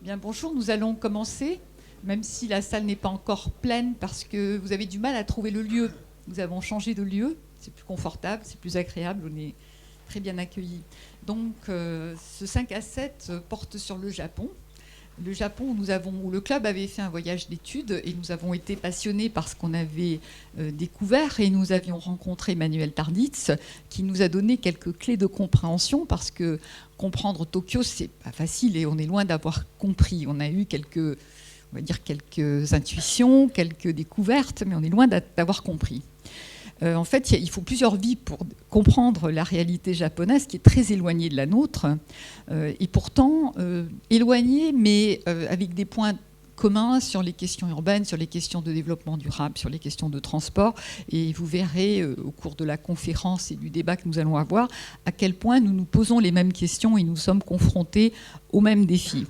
Bien, bonjour, nous allons commencer, même si la salle n'est pas encore pleine, parce que vous avez du mal à trouver le lieu. Nous avons changé de lieu, c'est plus confortable, c'est plus agréable, on est très bien accueillis. Donc, ce 5 à 7 porte sur le Japon. Le Japon, où le club avait fait un voyage d'études et nous avons été passionnés par ce qu'on avait découvert, et nous avions rencontré Manuel Tarditz qui nous a donné quelques clés de compréhension, parce que comprendre Tokyo, c'est pas facile et on est loin d'avoir compris. On a eu quelques intuitions, quelques découvertes, mais on est loin d'avoir compris. En fait, il faut plusieurs vies pour comprendre la réalité japonaise, qui est très éloignée de la nôtre, et pourtant éloignée, mais avec des points communs sur les questions urbaines, sur les questions de développement durable, sur les questions de transport. Et vous verrez au cours de la conférence et du débat que nous allons avoir à quel point nous nous posons les mêmes questions et nous sommes confrontés aux mêmes défis.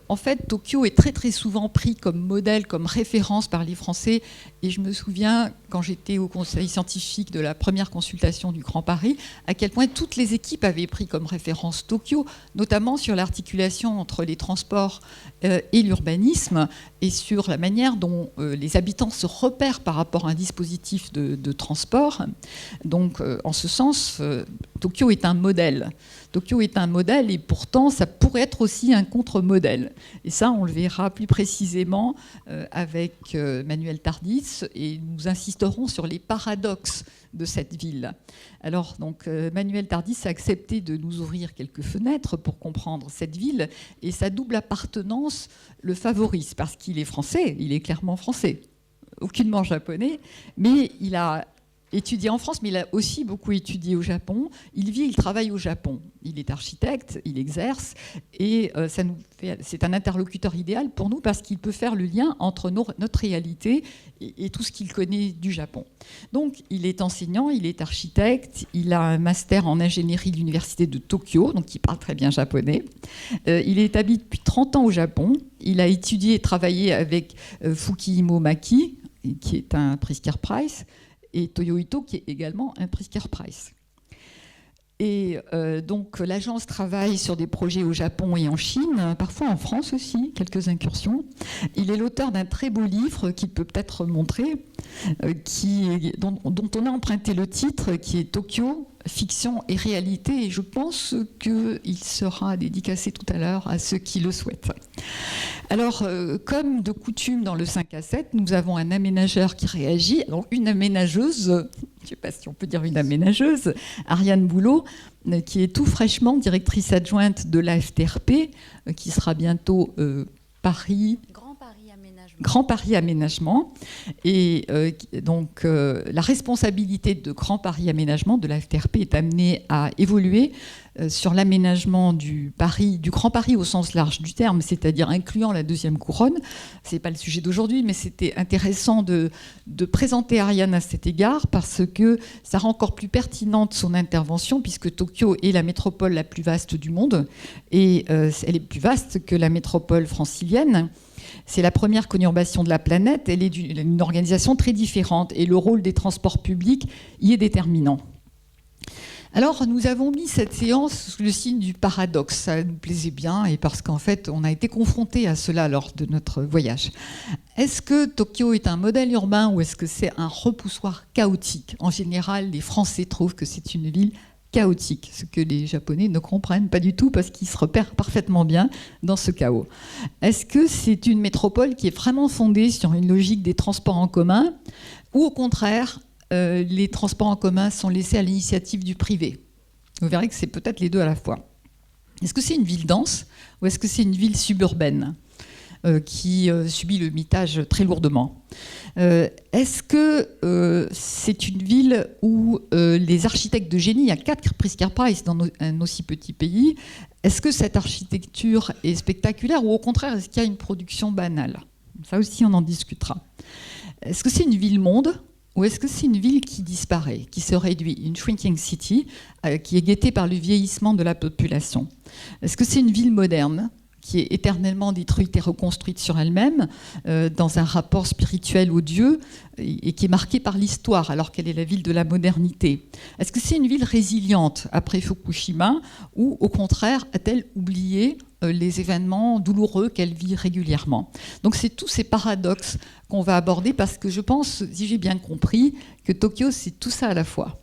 En fait, Tokyo est très très souvent pris comme modèle, comme référence par les Français. Et je me souviens, quand j'étais au conseil scientifique de la première consultation du Grand Paris, à quel point toutes les équipes avaient pris comme référence Tokyo, notamment sur l'articulation entre les transports et l'urbanisme, et sur la manière dont les habitants se repèrent par rapport à un dispositif de transport. Donc, en ce sens, Tokyo est un modèle. Tokyo est un modèle, et pourtant, ça pourrait être aussi un contre-modèle. Et ça, on le verra plus précisément avec Manuel Tarditz, et nous insisterons sur les paradoxes de cette ville. Alors, donc, Manuel Tarditz a accepté de nous ouvrir quelques fenêtres pour comprendre cette ville, et sa double appartenance le favorise, parce qu'il est français, il est clairement français, aucunement japonais, mais il a étudié en France, mais il a aussi beaucoup étudié au Japon. Il vit, il travaille au Japon. Il est architecte, il exerce, et c'est un interlocuteur idéal pour nous, parce qu'il peut faire le lien entre notre réalité et tout ce qu'il connaît du Japon. Donc, il est enseignant, il est architecte, il a un master en ingénierie de l'université de Tokyo, donc il parle très bien japonais. Il est établi depuis 30 ans au Japon. Il a étudié et travaillé avec Fukihiko Maki, qui est un Pritzker Prize, et Toyo Ito, qui est également un Pritzker Prize. Et donc l'agence travaille sur des projets au Japon et en Chine, parfois en France aussi, quelques incursions. Il est l'auteur d'un très beau livre qu'il peut peut-être montrer, dont on a emprunté le titre, qui est Tokyo, fiction et réalité, et je pense qu'il sera dédicacé tout à l'heure à ceux qui le souhaitent. Alors, comme de coutume dans le 5 à 7, nous avons un aménageur qui réagit, alors une aménageuse, je ne sais pas si on peut dire une aménageuse, Ariane Boulot, qui est tout fraîchement directrice adjointe de l'AFTRP, qui sera bientôt Grand Paris Aménagement. Et donc, la responsabilité de Grand Paris Aménagement, de la FTRP, est amenée à évoluer sur l'aménagement du Grand Paris au sens large du terme, c'est-à-dire incluant la deuxième couronne. Ce n'est pas le sujet d'aujourd'hui, mais c'était intéressant de présenter Ariane à cet égard, parce que ça rend encore plus pertinente son intervention, puisque Tokyo est la métropole la plus vaste du monde, et elle est plus vaste que la métropole francilienne. C'est la première conurbation de la planète, elle est d'une organisation très différente, et le rôle des transports publics y est déterminant. Alors, nous avons mis cette séance sous le signe du paradoxe. Ça nous plaisait bien, et parce qu'en fait, on a été confrontés à cela lors de notre voyage. Est-ce que Tokyo est un modèle urbain, ou est-ce que c'est un repoussoir chaotique ? En général, les Français trouvent que c'est une ville chaotique, ce que les Japonais ne comprennent pas du tout, parce qu'ils se repèrent parfaitement bien dans ce chaos. Est-ce que c'est une métropole qui est vraiment fondée sur une logique des transports en commun, ou au contraire, les transports en commun sont laissés à l'initiative du privé ? Vous verrez que c'est peut-être les deux à la fois. Est-ce que c'est une ville dense, ou est-ce que c'est une ville suburbaine qui subit le mitage très lourdement ? Est-ce que c'est une ville où les architectes de génie, il y a 4 Pritzker Prize dans un aussi petit pays, est-ce que cette architecture est spectaculaire, ou au contraire, est-ce qu'il y a une production banale ? Ça aussi, on en discutera. Est-ce que c'est une ville-monde, ou est-ce que c'est une ville qui disparaît, qui se réduit, une shrinking city, qui est guettée par le vieillissement de la population ? Est-ce que c'est une ville moderne, qui est éternellement détruite et reconstruite sur elle-même, dans un rapport spirituel au Dieu, et qui est marquée par l'histoire, alors qu'elle est la ville de la modernité. Est-ce que c'est une ville résiliente après Fukushima, ou au contraire, a-t-elle oublié les événements douloureux qu'elle vit régulièrement? Donc c'est tous ces paradoxes qu'on va aborder, parce que je pense, si j'ai bien compris, que Tokyo, c'est tout ça à la fois.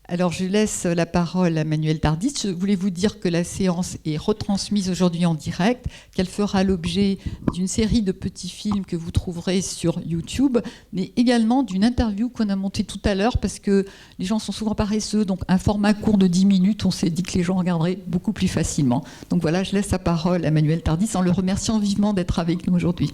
Alors je laisse la parole à Manuel Tardis. Je voulais vous dire que la séance est retransmise aujourd'hui en direct, qu'elle fera l'objet d'une série de petits films que vous trouverez sur YouTube, mais également d'une interview qu'on a montée tout à l'heure, parce que les gens sont souvent paresseux, donc un format court de 10 minutes, on s'est dit que les gens regarderaient beaucoup plus facilement. Donc voilà, je laisse la parole à Manuel Tardis en le remerciant vivement d'être avec nous aujourd'hui.